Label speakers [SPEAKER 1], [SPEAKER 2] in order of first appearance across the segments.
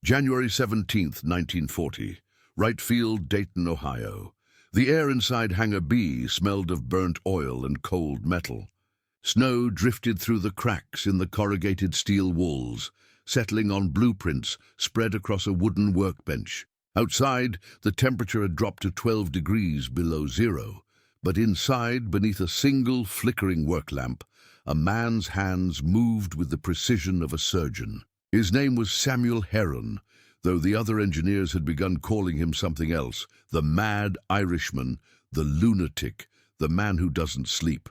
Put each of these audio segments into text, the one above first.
[SPEAKER 1] January 17th, 1940. Wright Field, Dayton, Ohio. The air inside Hangar B smelled of burnt oil and cold metal. Snow drifted through the cracks in the corrugated steel walls, settling on blueprints spread across a wooden workbench. Outside, the temperature had dropped to 12 degrees below zero, but inside, beneath a single flickering work lamp, a man's hands moved with the precision of a surgeon. His name was Samuel Heron, though the other engineers had begun calling him something else: the mad Irishman, the lunatic, the man who doesn't sleep.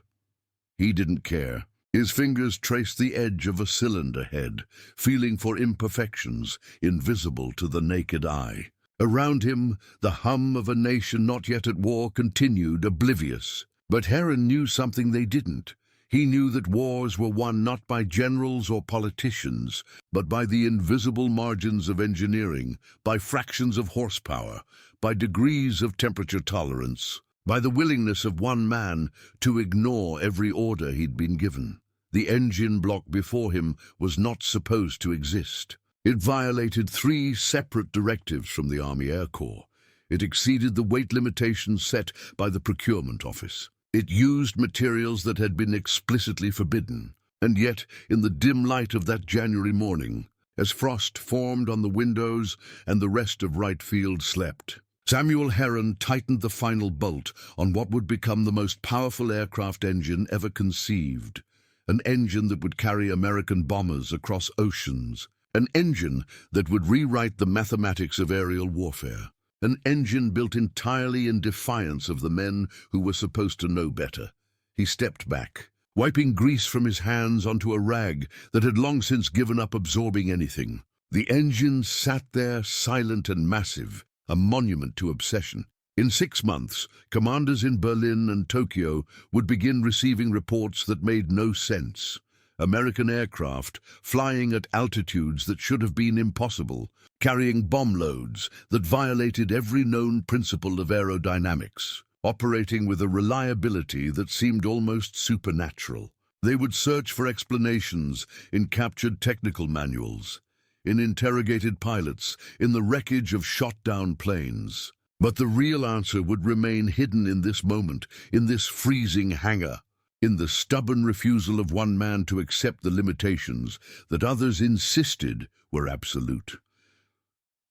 [SPEAKER 1] He didn't care. His fingers traced the edge of a cylinder head, feeling for imperfections invisible to the naked eye. Around him, the hum of a nation not yet at war continued, oblivious. But Heron knew something they didn't. He knew that wars were won not by generals or politicians, but by the invisible margins of engineering, by fractions of horsepower, by degrees of temperature tolerance, by the willingness of one man to ignore every order he'd been given. The engine block before him was not supposed to exist. It violated 3 separate directives from the Army Air Corps. It exceeded the weight limitations set by the procurement office. It used materials that had been explicitly forbidden. And yet, in the dim light of that January morning, as frost formed on the windows and the rest of Wright Field slept, Samuel Heron tightened the final bolt on what would become the most powerful aircraft engine ever conceived. An engine that would carry American bombers across oceans. An engine that would rewrite the mathematics of aerial warfare. An engine built entirely in defiance of the men who were supposed to know better. He stepped back, wiping grease from his hands onto a rag that had long since given up absorbing anything. The engine sat there, silent and massive, a monument to obsession. In 6 months, commanders in Berlin and Tokyo would begin receiving reports that made no sense. American aircraft flying at altitudes that should have been impossible, carrying bomb loads that violated every known principle of aerodynamics, operating with a reliability that seemed almost supernatural. They would search for explanations in captured technical manuals, in interrogated pilots, in the wreckage of shot-down planes. But the real answer would remain hidden in this moment, in this freezing hangar. In the stubborn refusal of one man to accept the limitations that others insisted were absolute.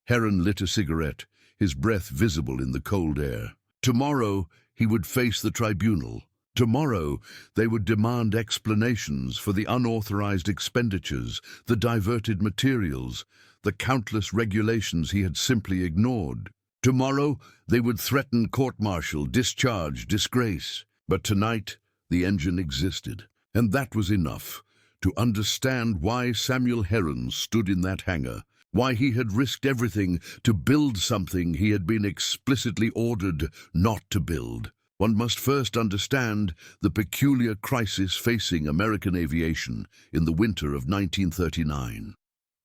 [SPEAKER 1] Heron lit a cigarette, his breath visible in the cold air. Tomorrow he would face the tribunal. Tomorrow they would demand explanations for the unauthorized expenditures, the diverted materials, the countless regulations he had simply ignored. Tomorrow they would threaten court-martial, discharge, disgrace. But tonight, the engine existed, and that was enough to understand why Samuel Heron stood in that hangar, why he had risked everything to build something he had been explicitly ordered not to build. One must first understand the peculiar crisis facing American aviation in the winter of 1939.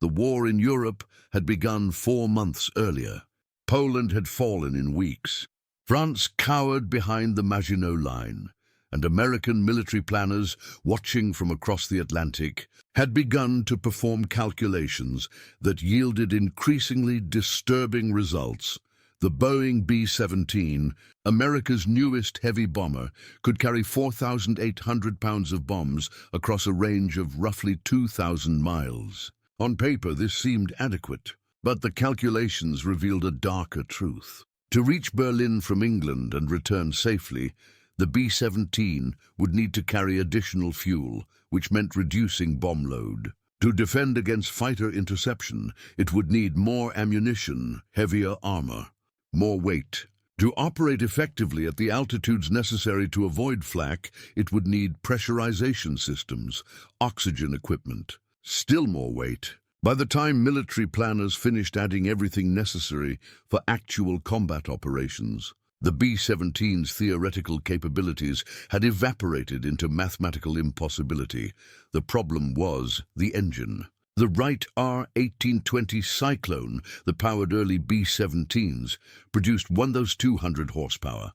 [SPEAKER 1] The war in Europe had begun 4 months earlier. Poland had fallen in weeks. France cowered behind the Maginot Line, and American military planners, watching from across the Atlantic, had begun to perform calculations that yielded increasingly disturbing results. The Boeing B-17, America's newest heavy bomber, could carry 4,800 pounds of bombs across a range of roughly 2,000 miles. On paper, this seemed adequate, but the calculations revealed a darker truth. To reach Berlin from England and return safely, the B-17 would need to carry additional fuel, which meant reducing bomb load. To defend against fighter interception, it would need more ammunition, heavier armor, more weight. To operate effectively at the altitudes necessary to avoid flak, it would need pressurization systems, oxygen equipment, still more weight. By the time military planners finished adding everything necessary for actual combat operations, the B-17's theoretical capabilities had evaporated into mathematical impossibility. The problem was the engine. The Wright R-1820 Cyclone that powered early B-17s produced 1,200 horsepower.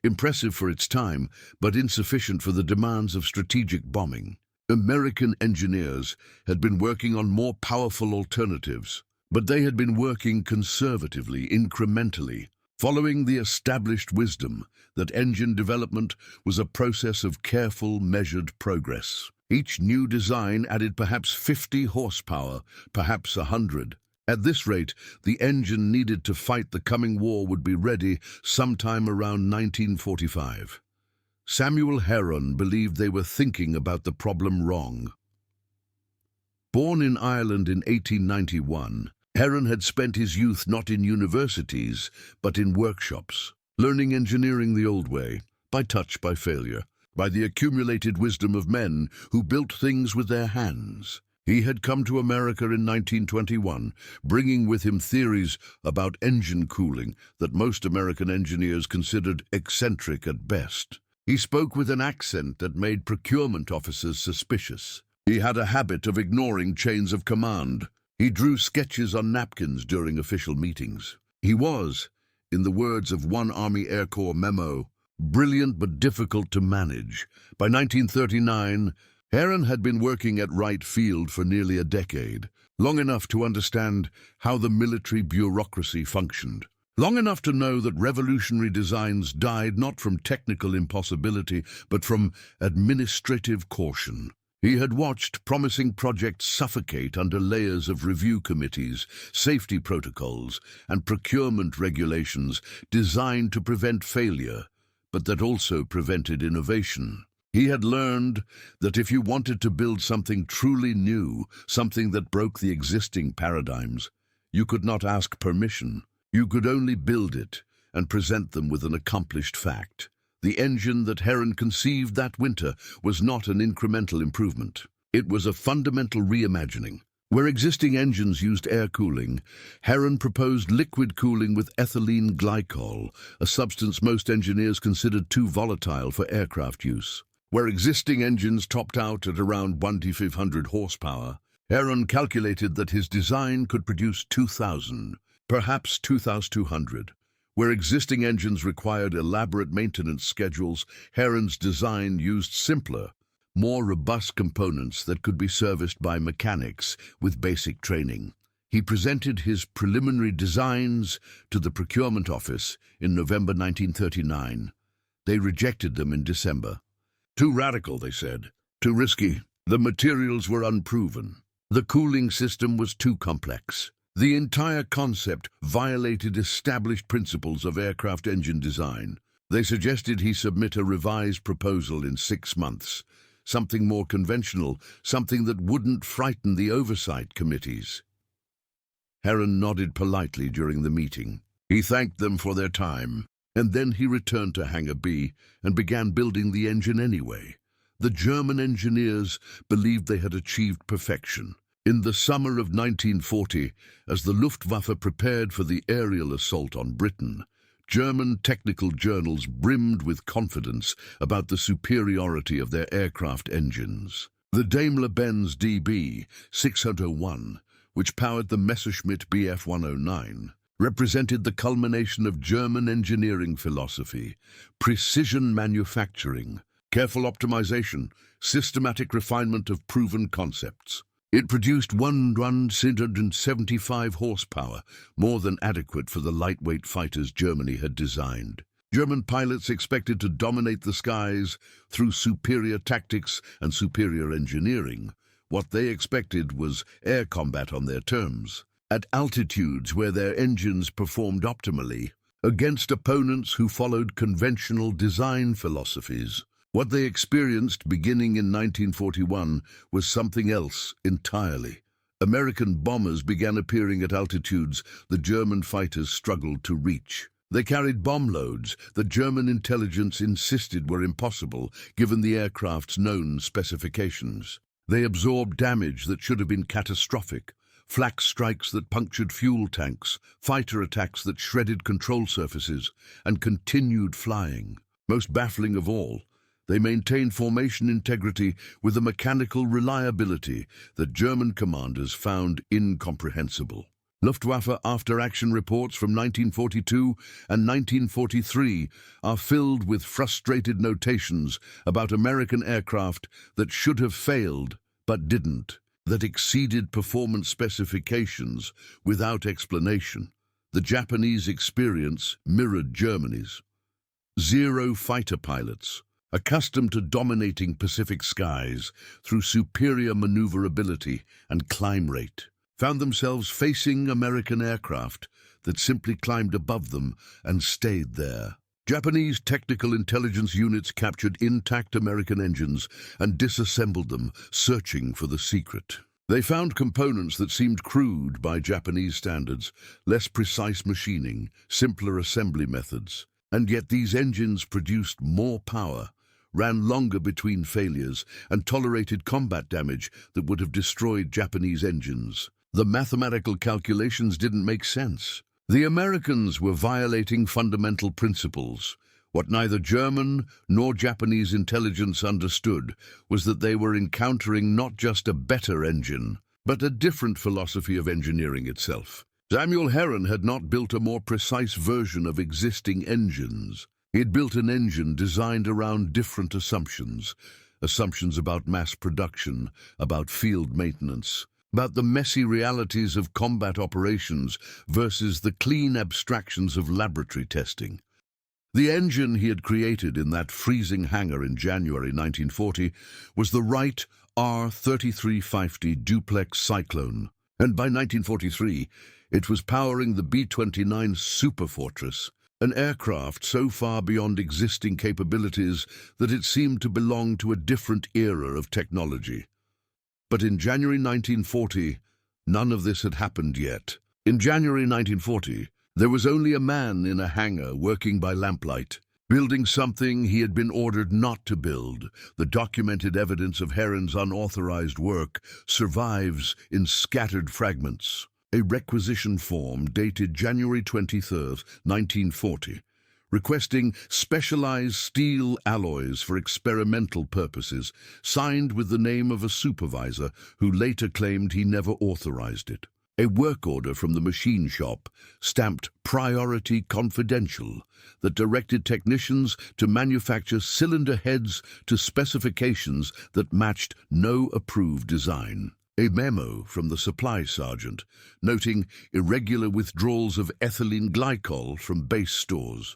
[SPEAKER 1] Impressive for its time, but insufficient for the demands of strategic bombing. American engineers had been working on more powerful alternatives, But they had been working conservatively, incrementally, following the established wisdom that engine development was a process of careful, measured progress. Each new design added perhaps 50 horsepower, perhaps 100. At this rate, the engine needed to fight the coming war would be ready sometime around 1945. Samuel Heron believed they were thinking about the problem wrong. Born in Ireland in 1891, Heron had spent his youth not in universities, but in workshops, learning engineering the old way, by touch, by failure, by the accumulated wisdom of men who built things with their hands. He had come to America in 1921, bringing with him theories about engine cooling that most American engineers considered eccentric at best. He spoke with an accent that made procurement officers suspicious. He had a habit of ignoring chains of command. He drew sketches on napkins during official meetings. He was, in the words of one Army Air Corps memo, brilliant but difficult to manage. By 1939, Heron had been working at Wright Field for nearly a decade, long enough to understand how the military bureaucracy functioned, long enough to know that revolutionary designs died not from technical impossibility, but from administrative caution. He had watched promising projects suffocate under layers of review committees, safety protocols, and procurement regulations designed to prevent failure, but that also prevented innovation. He had learned that if you wanted to build something truly new, something that broke the existing paradigms, you could not ask permission. You could only build it and present them with an accomplished fact. The engine that Heron conceived that winter was not an incremental improvement. It was a fundamental reimagining. Where existing engines used air cooling, Heron proposed liquid cooling with ethylene glycol, a substance most engineers considered too volatile for aircraft use. Where existing engines topped out at around 1,500 horsepower, Heron calculated that his design could produce 2,000, perhaps 2,200. Where existing engines required elaborate maintenance schedules, Heron's design used simpler, more robust components that could be serviced by mechanics with basic training. He presented his preliminary designs to the procurement office in November 1939. They rejected them in December. Too radical, they said. Too risky. The materials were unproven. The cooling system was too complex. The entire concept violated established principles of aircraft engine design. They suggested he submit a revised proposal in 6 months, something more conventional, something that wouldn't frighten the oversight committees. Heron nodded politely during the meeting. He thanked them for their time, and then he returned to Hangar B and began building the engine anyway. The German engineers believed they had achieved perfection. In the summer of 1940, as the Luftwaffe prepared for the aerial assault on Britain, German technical journals brimmed with confidence about the superiority of their aircraft engines. The Daimler-Benz DB 601, which powered the Messerschmitt Bf 109, represented the culmination of German engineering philosophy, precision manufacturing, careful optimization, systematic refinement of proven concepts. It produced 175 horsepower, more than adequate for the lightweight fighters Germany had designed. German pilots expected to dominate the skies through superior tactics and superior engineering. What they expected was air combat on their terms, at altitudes where their engines performed optimally, against opponents who followed conventional design philosophies. What they experienced beginning in 1941 was something else entirely. American bombers began appearing at altitudes the German fighters struggled to reach. They carried bomb loads that German intelligence insisted were impossible given the aircraft's known specifications. They absorbed damage that should have been catastrophic, flak strikes that punctured fuel tanks, fighter attacks that shredded control surfaces, and continued flying. Most baffling of all, they maintained formation integrity with a mechanical reliability that German commanders found incomprehensible. Luftwaffe after-action reports from 1942 and 1943 are filled with frustrated notations about American aircraft that should have failed but didn't. that exceeded performance specifications without explanation. The Japanese experience mirrored Germany's. Zero fighter pilots, accustomed to dominating Pacific skies through superior maneuverability and climb rate, found themselves facing American aircraft that simply climbed above them and stayed there. Japanese technical intelligence units captured intact American engines and disassembled them, searching for the secret. They found components that seemed crude by Japanese standards, less precise machining, simpler assembly methods. And yet these engines produced more power, ran longer between failures, and tolerated combat damage that would have destroyed Japanese engines. The mathematical calculations didn't make sense. The Americans were violating fundamental principles. What neither German nor Japanese intelligence understood was that they were encountering not just a better engine, but a different philosophy of engineering itself. Samuel Heron had not built a more precise version of existing engines. He had built an engine designed around different assumptions. Assumptions about mass production, about field maintenance, about the messy realities of combat operations versus the clean abstractions of laboratory testing. The engine he had created in that freezing hangar in January 1940 was the Wright R-3350 duplex Cyclone, and by 1943 it was powering the B-29 Superfortress, an aircraft so far beyond existing capabilities that it seemed to belong to a different era of technology. But in January 1940, none of this had happened yet. In January 1940, there was only a man in a hangar working by lamplight, building something he had been ordered not to build. The documented evidence of Heron's unauthorized work survives in scattered fragments. A requisition form dated January 23, 1940, requesting specialized steel alloys for experimental purposes, signed with the name of a supervisor who later claimed he never authorized it. A work order from the machine shop, stamped Priority Confidential, that directed technicians to manufacture cylinder heads to specifications that matched no approved design. A memo from the supply sergeant, noting irregular withdrawals of ethylene glycol from base stores.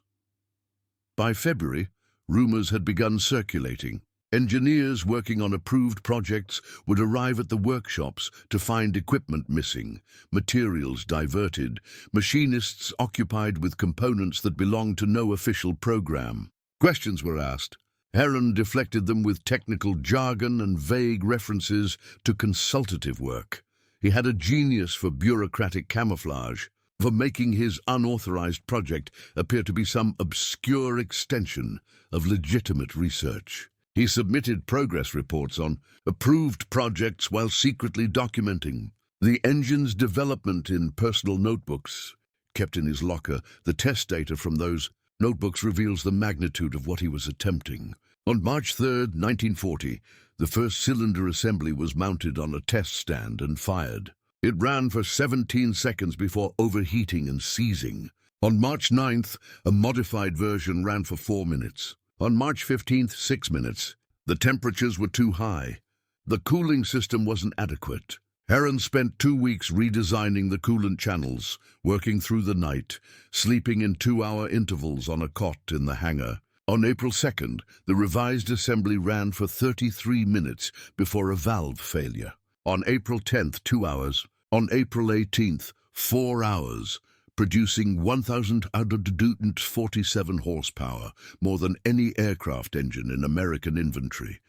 [SPEAKER 1] By February, rumors had begun circulating. Engineers working on approved projects would arrive at the workshops to find equipment missing, materials diverted, machinists occupied with components that belonged to no official program. Questions were asked. Heron deflected them with technical jargon and vague references to consultative work. He had a genius for bureaucratic camouflage, for making his unauthorized project appear to be some obscure extension of legitimate research. He submitted progress reports on approved projects while secretly documenting the engine's development in personal notebooks. Kept in his locker, the test data from those notebooks reveals the magnitude of what he was attempting. On March 3, 1940, the first cylinder assembly was mounted on a test stand and fired. It ran for 17 seconds before overheating and seizing. On March 9th, a modified version ran for 4 minutes. On March 15th, 6 minutes. The temperatures were too high. The cooling system wasn't adequate. Heron spent 2 weeks redesigning the coolant channels, working through the night, sleeping in 2-hour intervals on a cot in the hangar. On April 2nd, the revised assembly ran for 33 minutes before a valve failure. On April 10th, 2 hours. On April 18th, 4 hours, producing 1,147 horsepower, more than any aircraft engine in American inventory.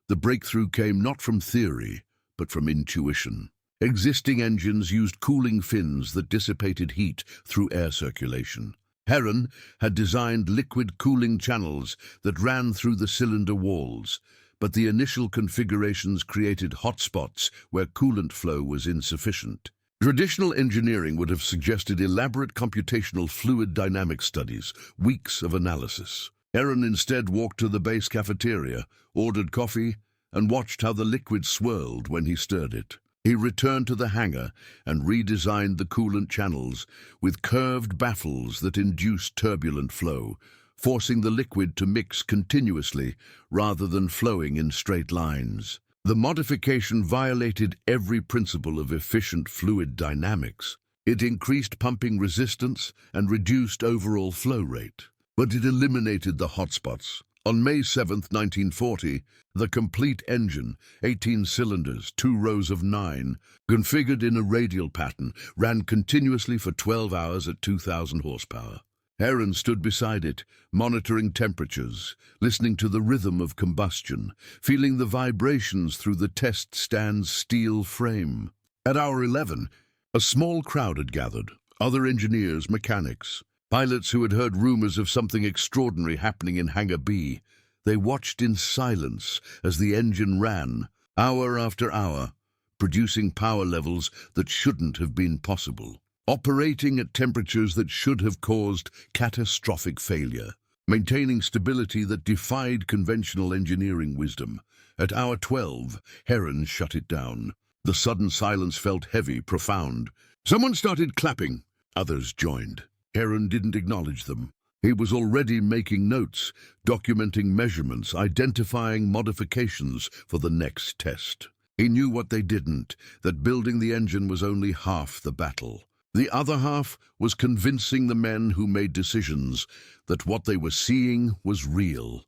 [SPEAKER 1] The breakthrough came not from theory, but from intuition. Existing engines used cooling fins that dissipated heat through air circulation. Heron had designed liquid cooling channels that ran through the cylinder walls, but the initial configurations created hotspots where coolant flow was insufficient. Traditional engineering would have suggested elaborate computational fluid dynamics studies, weeks of analysis. Heron instead walked to the base cafeteria, ordered coffee, and watched how the liquid swirled when he stirred it. He returned to the hangar and redesigned the coolant channels with curved baffles that induced turbulent flow, forcing the liquid to mix continuously rather than flowing in straight lines. The modification violated every principle of efficient fluid dynamics. It increased pumping resistance and reduced overall flow rate, but it eliminated the hotspots. On May 7, 1940, the complete engine, 18 cylinders, 2 rows of 9, configured in a radial pattern, ran continuously for 12 hours at 2,000 horsepower. Heron stood beside it, monitoring temperatures, listening to the rhythm of combustion, feeling the vibrations through the test stand's steel frame. At hour 11, a small crowd had gathered, other engineers, mechanics, pilots who had heard rumors of something extraordinary happening in Hangar B. They watched in silence as the engine ran, hour after hour, producing power levels that shouldn't have been possible, operating at temperatures that should have caused catastrophic failure, maintaining stability that defied conventional engineering wisdom. At hour 12, Heron shut it down. The sudden silence felt heavy, profound. Someone started clapping. Others joined. Heron didn't acknowledge them. He was already making notes, documenting measurements, identifying modifications for the next test. He knew what they didn't, that building the engine was only half the battle. The other half was convincing the men who made decisions that what they were seeing was real.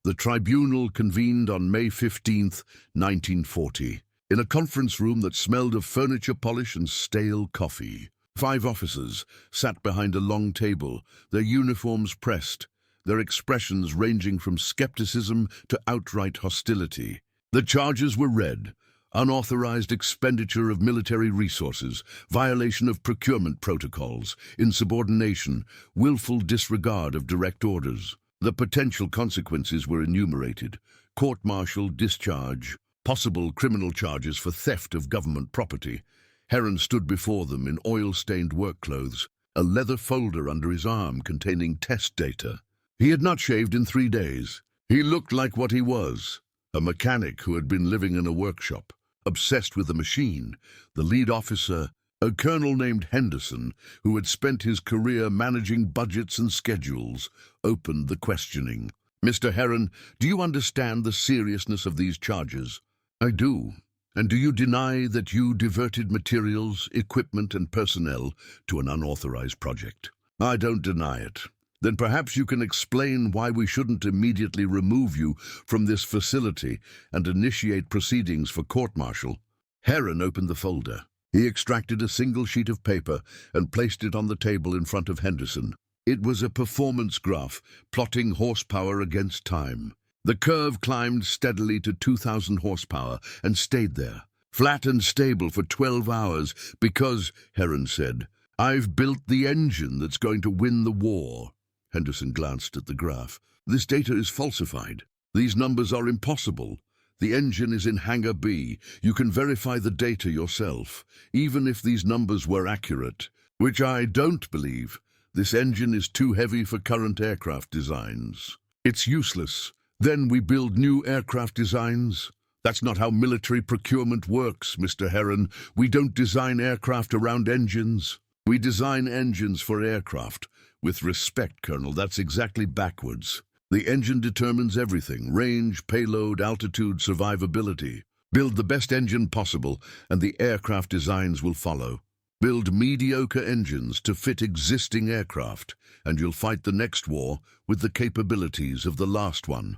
[SPEAKER 1] The tribunal convened on May 15, 1940, in a conference room that smelled of furniture polish and stale coffee. 5 officers sat behind a long table, their uniforms pressed, their expressions ranging from skepticism to outright hostility. The charges were read: unauthorized expenditure of military resources, violation of procurement protocols, insubordination, willful disregard of direct orders. The potential consequences were enumerated: court-martial, discharge, possible criminal charges for theft of government property. Heron stood before them in oil-stained work clothes, a leather folder under his arm containing test data. He had not shaved in 3 days. He looked like what he was, a mechanic who had been living in a workshop, obsessed with the machine. The lead officer, a colonel named Henderson, who had spent his career managing budgets and schedules, opened the questioning. "Mr. Heron, do you understand the seriousness of these charges?" "I do. And do you deny that you diverted materials, equipment, and personnel to an unauthorized project?" "I don't deny it." "Then perhaps you can explain why we shouldn't immediately remove you from this facility and initiate proceedings for court-martial." Heron opened the folder. He extracted a single sheet of paper and placed it on the table in front of Henderson. It was a performance graph, plotting horsepower against time. The curve climbed steadily to 2,000 horsepower and stayed there, flat and stable for 12 hours because, Heron said, "I've built the engine that's going to win the war." Henderson glanced at the graph. "This data is falsified. These numbers are impossible. The engine is in Hangar B. You can verify the data yourself, even if these numbers were accurate, which I don't believe. This engine is too heavy for current aircraft designs. It's useless. Then we build new aircraft designs? That's not how military procurement works, Mr. Heron. We don't design aircraft around engines. We design engines for aircraft. With respect, Colonel, that's exactly backwards. The engine determines everything: range, payload, altitude, survivability. Build the best engine possible, and the aircraft designs will follow. Build mediocre engines to fit existing aircraft, and you'll fight the next war with the capabilities of the last one."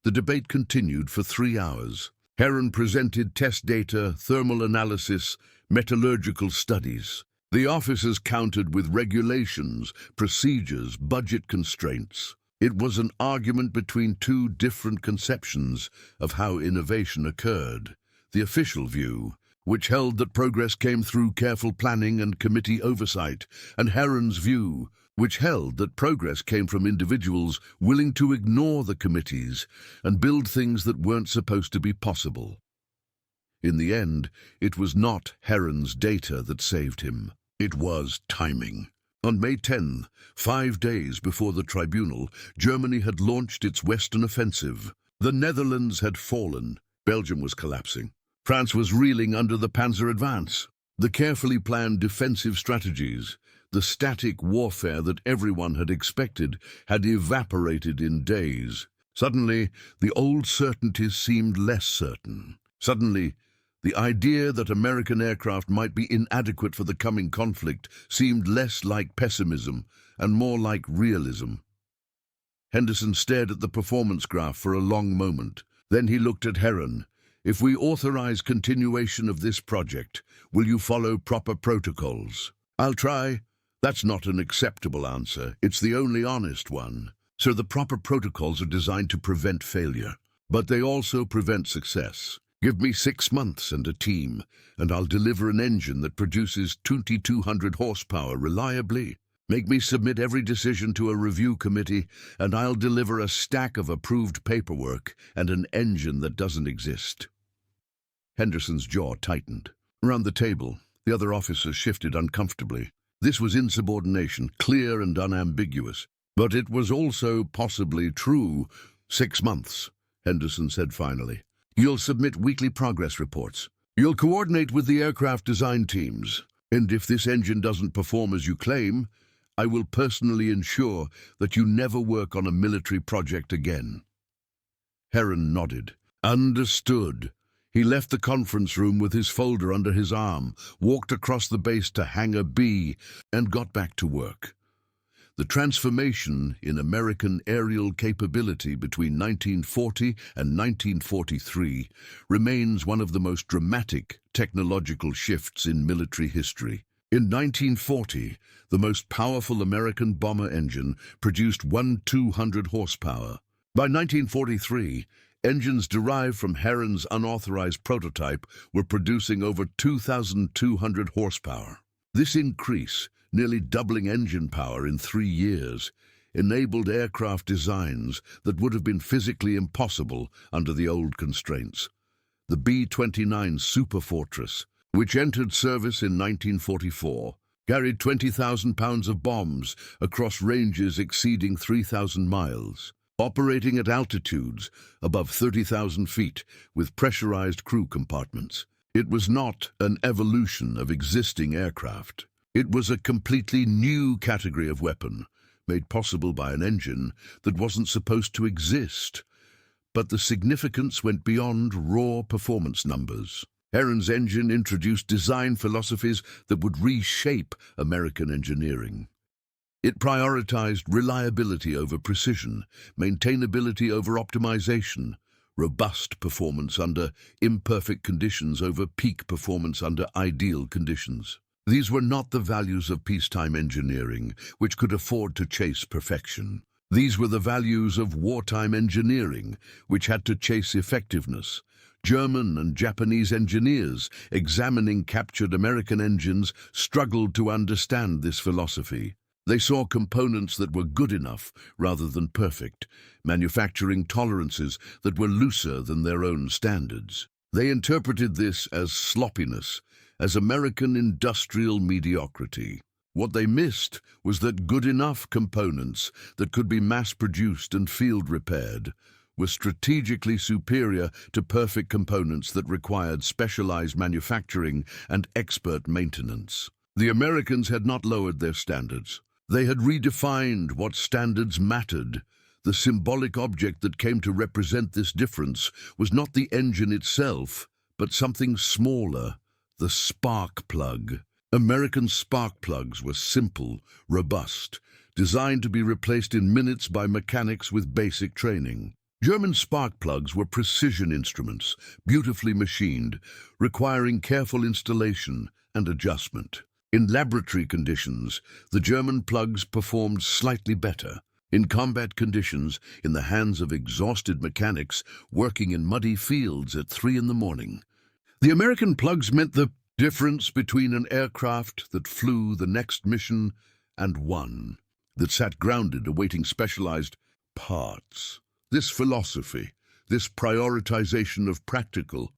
[SPEAKER 1] The debate continued for 3 hours. Heron presented test data, thermal analysis, metallurgical studies. The officers countered with regulations, procedures, budget constraints. It was an argument between 2 different conceptions of how innovation occurred. The official view, which held that progress came through careful planning and committee oversight, and Heron's view, which held that progress came from individuals willing to ignore the committees and build things that weren't supposed to be possible. In the end, it was not Heron's data that saved him. It was timing. On May 10, 5 days before the tribunal, Germany had launched its Western offensive. The Netherlands had fallen. Belgium was collapsing. France was reeling under the Panzer advance. The carefully planned defensive strategies, the static warfare that everyone had expected, had evaporated in days. Suddenly, the old certainties seemed less certain. Suddenly, the idea that American aircraft might be inadequate for the coming conflict seemed less like pessimism and more like realism. Henderson stared at the performance graph for a long moment. Then he looked at Heron. "If we authorize continuation of this project, will you follow proper protocols?" "I'll try." "That's not an acceptable answer. It's the only honest one. So the proper protocols are designed to prevent failure, but they also prevent success. Give me 6 months and a team, and I'll deliver an engine that produces 2,200 horsepower reliably. Make me submit every decision to a review committee, and I'll deliver a stack of approved paperwork and an engine that doesn't exist." Henderson's jaw tightened. Around the table, the other officers shifted uncomfortably. This was insubordination, clear and unambiguous. But it was also possibly true. 6 months, Henderson said finally. "You'll submit weekly progress reports. You'll coordinate with the aircraft design teams. And if this engine doesn't perform as you claim, I will personally ensure that you never work on a military project again." Heron nodded. "Understood." He left the conference room with his folder under his arm, walked across the base to Hangar B, and got back to work. The transformation in American aerial capability between 1940 and 1943 remains one of the most dramatic technological shifts in military history. In 1940, the most powerful American bomber engine produced 1,200 horsepower. By 1943, engines derived from Heron's unauthorized prototype were producing over 2,200 horsepower. This increase, nearly doubling engine power in 3 years, enabled aircraft designs that would have been physically impossible under the old constraints. The B-29 Superfortress, which entered service in 1944, carried 20,000 pounds of bombs across ranges exceeding 3,000 miles, operating at altitudes above 30,000 feet with pressurized crew compartments. It was not an evolution of existing aircraft. It was a completely new category of weapon, made possible by an engine that wasn't supposed to exist. But the significance went beyond raw performance numbers. Heron's engine introduced design philosophies that would reshape American engineering. It prioritized reliability over precision, maintainability over optimization, robust performance under imperfect conditions over peak performance under ideal conditions. These were not the values of peacetime engineering, which could afford to chase perfection. These were the values of wartime engineering, which had to chase effectiveness. German and Japanese engineers examining captured American engines struggled to understand this philosophy. They saw components that were good enough rather than perfect, manufacturing tolerances that were looser than their own standards. They interpreted this as sloppiness, as American industrial mediocrity. What they missed was that good enough components that could be mass-produced and field-repaired were strategically superior to perfect components that required specialized manufacturing and expert maintenance. The Americans had not lowered their standards. They had redefined what standards mattered. The symbolic object that came to represent this difference was not the engine itself, but something smaller, the spark plug. American spark plugs were simple, robust, designed to be replaced in minutes by mechanics with basic training. German spark plugs were precision instruments, beautifully machined, requiring careful installation and adjustment. In laboratory conditions, the German plugs performed slightly better. In combat conditions, in the hands of exhausted mechanics working in muddy fields at 3 in the morning. The American plugs meant the difference between an aircraft that flew the next mission and one that sat grounded awaiting specialized parts. This philosophy, this prioritization of practical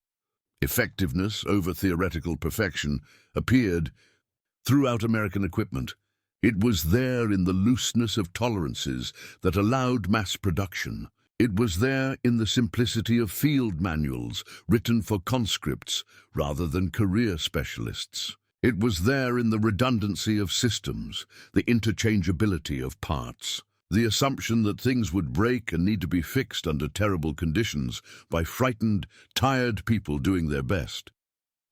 [SPEAKER 1] effectiveness over theoretical perfection, appeared throughout American equipment. It was there in the looseness of tolerances that allowed mass production. It was there in the simplicity of field manuals written for conscripts rather than career specialists. It was there in the redundancy of systems, the interchangeability of parts. The assumption that things would break and need to be fixed under terrible conditions by frightened, tired people doing their best.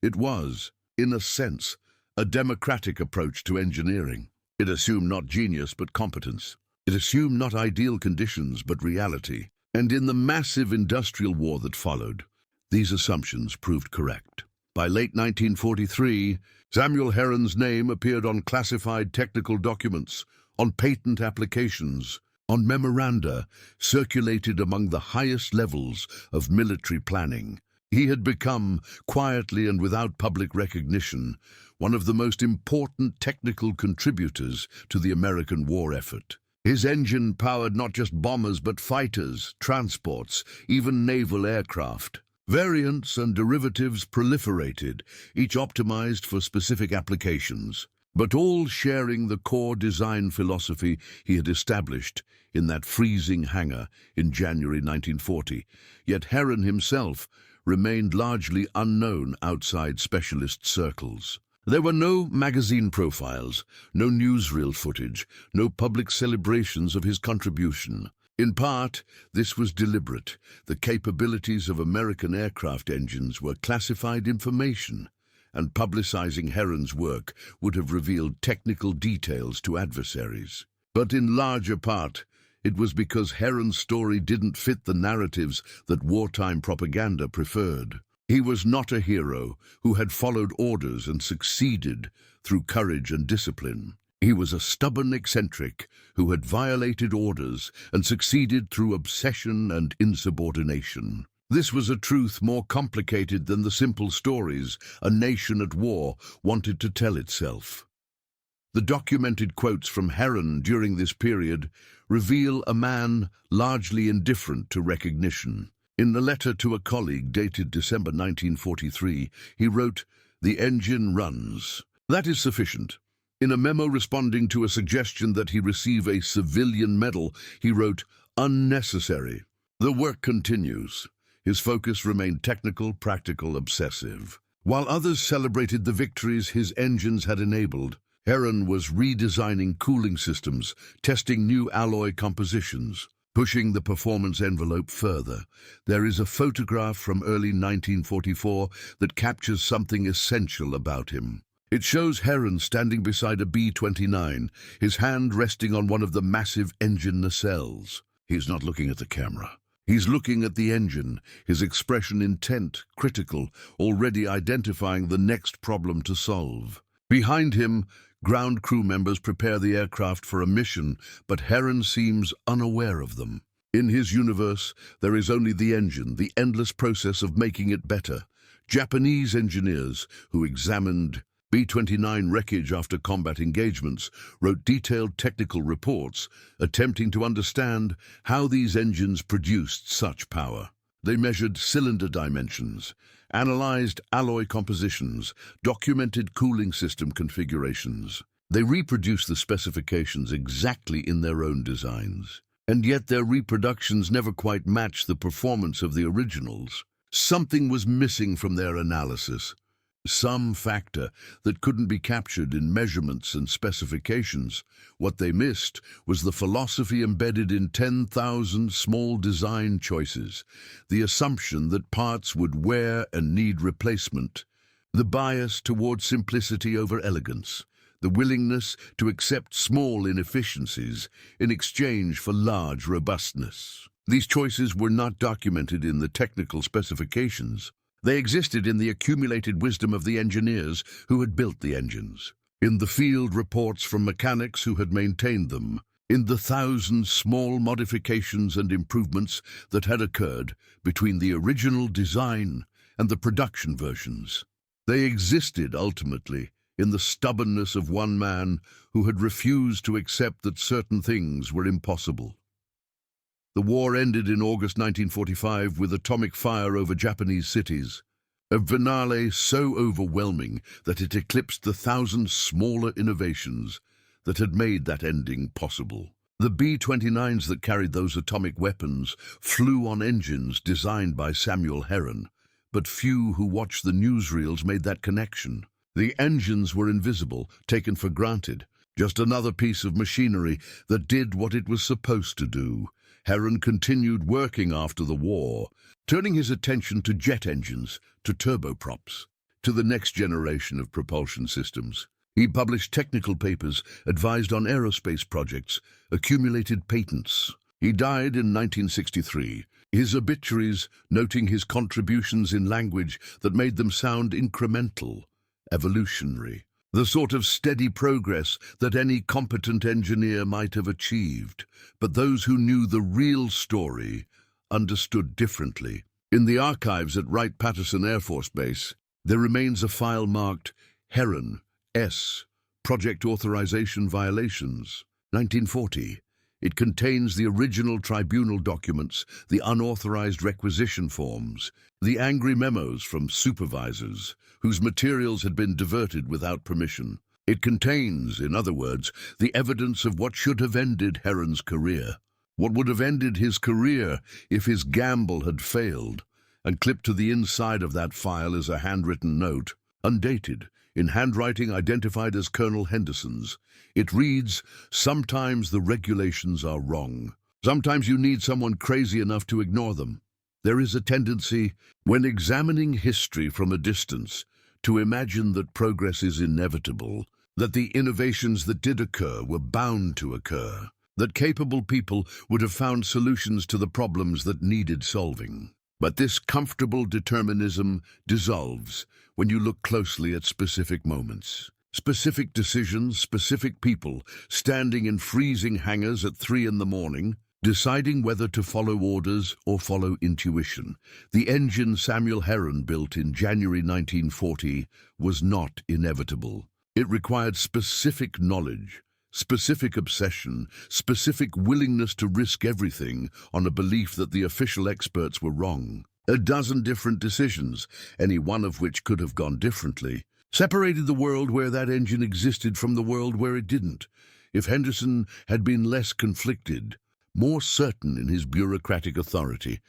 [SPEAKER 1] It was, in a sense, a democratic approach to engineering. It assumed not genius but competence. It assumed not ideal conditions but reality. And in the massive industrial war that followed, these assumptions proved correct. By late 1943, Samuel Heron's name appeared on classified technical documents, on patent applications, on memoranda circulated among the highest levels of military planning. He had become, quietly and without public recognition, one of the most important technical contributors to the American war effort. His engine powered not just bombers but fighters, transports, even naval aircraft. Variants and derivatives proliferated, each optimized for specific applications, but all sharing the core design philosophy he had established in that freezing hangar in January 1940. Yet Heron himself remained largely unknown outside specialist circles. There were no magazine profiles, no newsreel footage, no public celebrations of his contribution. In part, this was deliberate. The capabilities of American aircraft engines were classified information, and publicizing Heron's work would have revealed technical details to adversaries. But in larger part, it was because Heron's story didn't fit the narratives that wartime propaganda preferred. He was not a hero who had followed orders and succeeded through courage and discipline. He was a stubborn eccentric who had violated orders and succeeded through obsession and insubordination. This was a truth more complicated than the simple stories a nation at war wanted to tell itself. The documented quotes from Heron during this period reveal a man largely indifferent to recognition. In a letter to a colleague dated December 1943, he wrote, "The engine runs. That is sufficient." In a memo responding to a suggestion that he receive a civilian medal, he wrote, "Unnecessary." The work continues. His focus remained technical, practical, obsessive. While others celebrated the victories his engines had enabled, Heron was redesigning cooling systems, testing new alloy compositions, pushing the performance envelope further. There is a photograph from early 1944 that captures something essential about him. It shows Heron standing beside a B-29, his hand resting on one of the massive engine nacelles. He's not looking at the camera. He's looking at the engine, his expression intent, critical, already identifying the next problem to solve. Behind him, ground crew members prepare the aircraft for a mission, but Heron seems unaware of them. In his universe, there is only the engine, the endless process of making it better. Japanese engineers who examined B-29 wreckage after combat engagements wrote detailed technical reports attempting to understand how these engines produced such power. They measured cylinder dimensions, analyzed alloy compositions, documented cooling system configurations. They reproduced the specifications exactly in their own designs, and yet their reproductions never quite matched the performance of the originals. Something was missing from their analysis. Some factor that couldn't be captured in measurements and specifications. What they missed was the philosophy embedded in 10,000 small design choices, the assumption that parts would wear and need replacement, the bias toward simplicity over elegance, the willingness to accept small inefficiencies in exchange for large robustness. These choices were not documented in the technical specifications. They existed in the accumulated wisdom of the engineers who had built the engines, in the field reports from mechanics who had maintained them, in the 1,000 small modifications and improvements that had occurred between the original design and the production versions. They existed, ultimately, in the stubbornness of one man who had refused to accept that certain things were impossible. The war ended in August 1945 with atomic fire over Japanese cities, a finale so overwhelming that it eclipsed the 1,000 smaller innovations that had made that ending possible. The B-29s that carried those atomic weapons flew on engines designed by Samuel Heron, but few who watched the newsreels made that connection. The engines were invisible, taken for granted, Just another piece of machinery that did what it was supposed to do. Heron continued working after the war, turning his attention to jet engines, to turboprops, to the next generation of propulsion systems. He published technical papers, advised on aerospace projects, accumulated patents. He died in 1963, his obituaries noting his contributions in language that made them sound incremental, evolutionary, the sort of steady progress that any competent engineer might have achieved. But those who knew the real story understood differently. In the archives at Wright-Patterson Air Force Base, there remains a file marked Heron S. Project Authorization Violations, 1940. It contains the original tribunal documents, the unauthorized requisition forms, the angry memos from supervisors whose materials had been diverted without permission. It contains, in other words, the evidence of what should have ended Heron's career. What would have ended his career if his gamble had failed. And clipped to the inside of that file is a handwritten note, undated, in handwriting identified as Colonel Henderson's. It reads, "Sometimes the regulations are wrong. Sometimes you need someone crazy enough to ignore them. There is a tendency, when examining history from a distance, to imagine that progress is inevitable, that the innovations that did occur were bound to occur, that capable people would have found solutions to the problems that needed solving. But this comfortable determinism dissolves when you look closely at specific moments. Specific decisions, specific people, standing in freezing hangars at 3 in the morning, deciding whether to follow orders or follow intuition. The engine Samuel Heron built in January 1940 was not inevitable. It required specific knowledge, specific obsession, specific willingness to risk everything on a belief that the official experts were wrong. A dozen different decisions, any one of which could have gone differently, separated the world where that engine existed from the world where it didn't. If Henderson had been less conflicted, more certain in his bureaucratic authority,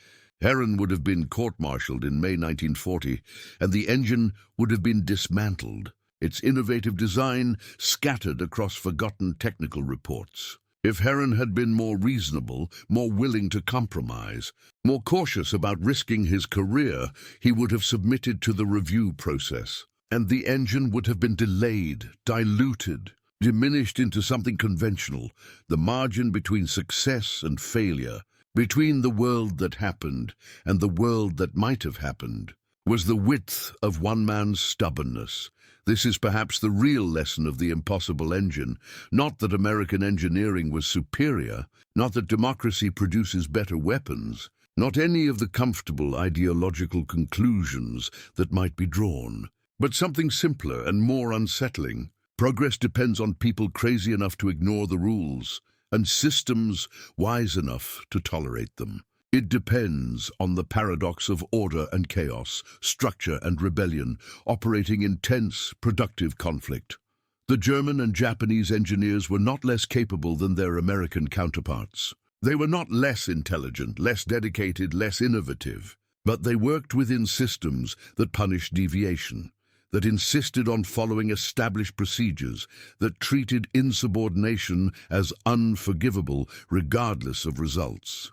[SPEAKER 1] Heron would have been court-martialed in May 1940, and the engine would have been dismantled, its innovative design scattered across forgotten technical reports. If Heron had been more reasonable, more willing to compromise, more cautious about risking his career, he would have submitted to the review process, and the engine would have been delayed, diluted, diminished into something conventional. The margin between success and failure, between the world that happened and the world that might have happened, was the width of one man's stubbornness. This is perhaps the real lesson of the impossible engine, not that American engineering was superior, not that democracy produces better weapons, not any of the comfortable ideological conclusions that might be drawn, but something simpler and more unsettling. Progress depends on people crazy enough to ignore the rules, and systems wise enough to tolerate them. It depends on the paradox of order and chaos, structure and rebellion, operating in tense, productive conflict. The German and Japanese engineers were not less capable than their American counterparts. They were not less intelligent, less dedicated, less innovative, but they worked within systems that punished deviation, that insisted on following established procedures, that treated insubordination as unforgivable regardless of results.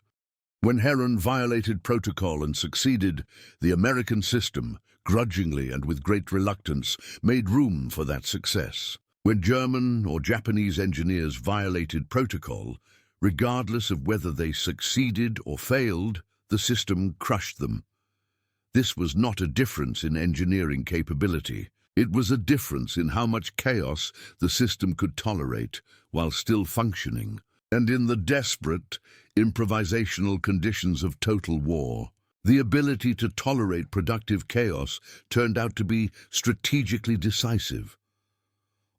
[SPEAKER 1] When Heron violated protocol and succeeded, the American system, grudgingly and with great reluctance, made room for that success. When German or Japanese engineers violated protocol, regardless of whether they succeeded or failed, the system crushed them. This was not a difference in engineering capability. It was a difference in how much chaos the system could tolerate while still functioning. And in the desperate, improvisational conditions of total war, the ability to tolerate productive chaos turned out to be strategically decisive.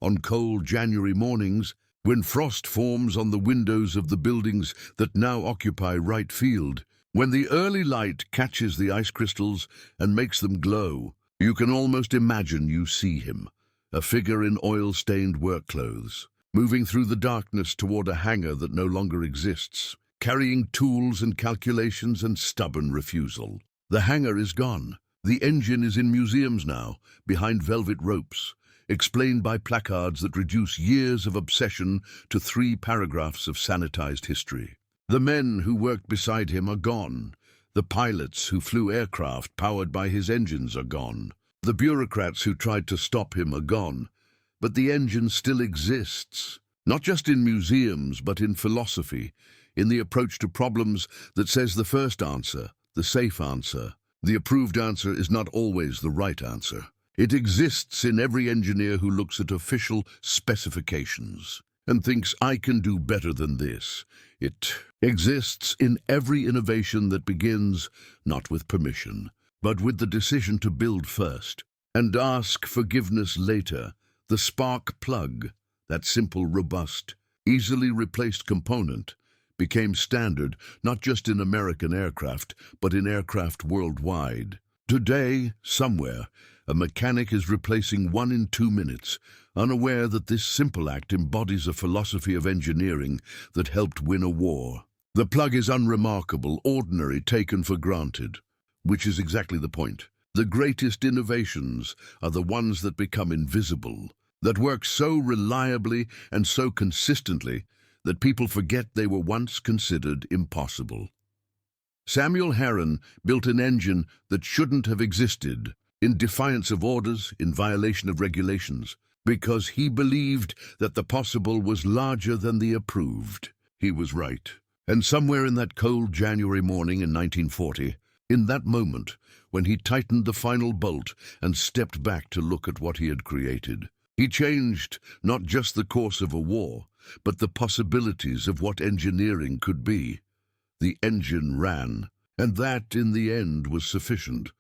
[SPEAKER 1] On cold January mornings, when frost forms on the windows of the buildings that now occupy Wright Field, when the early light catches the ice crystals and makes them glow, you can almost imagine you see him, a figure in oil-stained work clothes, moving through the darkness toward a hangar that no longer exists, carrying tools and calculations and stubborn refusal. The hangar is gone. The engine is in museums now, behind velvet ropes. explained by placards that reduce years of obsession to 3 paragraphs of sanitized history. The men who worked beside him are gone. The pilots who flew aircraft powered by his engines are gone. The bureaucrats who tried to stop him are gone. But the engine still exists, not just in museums, but in philosophy, in the approach to problems that says the first answer, the safe answer, the approved answer is not always the right answer. It exists in every engineer who looks at official specifications and thinks, I can do better than this. It exists in every innovation that begins not with permission, but with the decision to build first and ask forgiveness later. The spark plug, that simple, robust, easily replaced component, became standard not just in American aircraft, but in aircraft worldwide. Today, somewhere, a mechanic is replacing 1 in 2 minutes, unaware that this simple act embodies a philosophy of engineering that helped win a war. The plug is unremarkable, ordinary, taken for granted, which is exactly the point. The greatest innovations are the ones that become invisible, that work so reliably and so consistently that people forget they were once considered impossible. Samuel Heron built an engine that shouldn't have existed, in defiance of orders, in violation of regulations, because he believed that the possible was larger than the approved. He was right. And somewhere in that cold January morning in 1940, in that moment when he tightened the final bolt and stepped back to look at what he had created, he changed not just the course of a war, but the possibilities of what engineering could be. The engine ran, and that, in the end, was sufficient.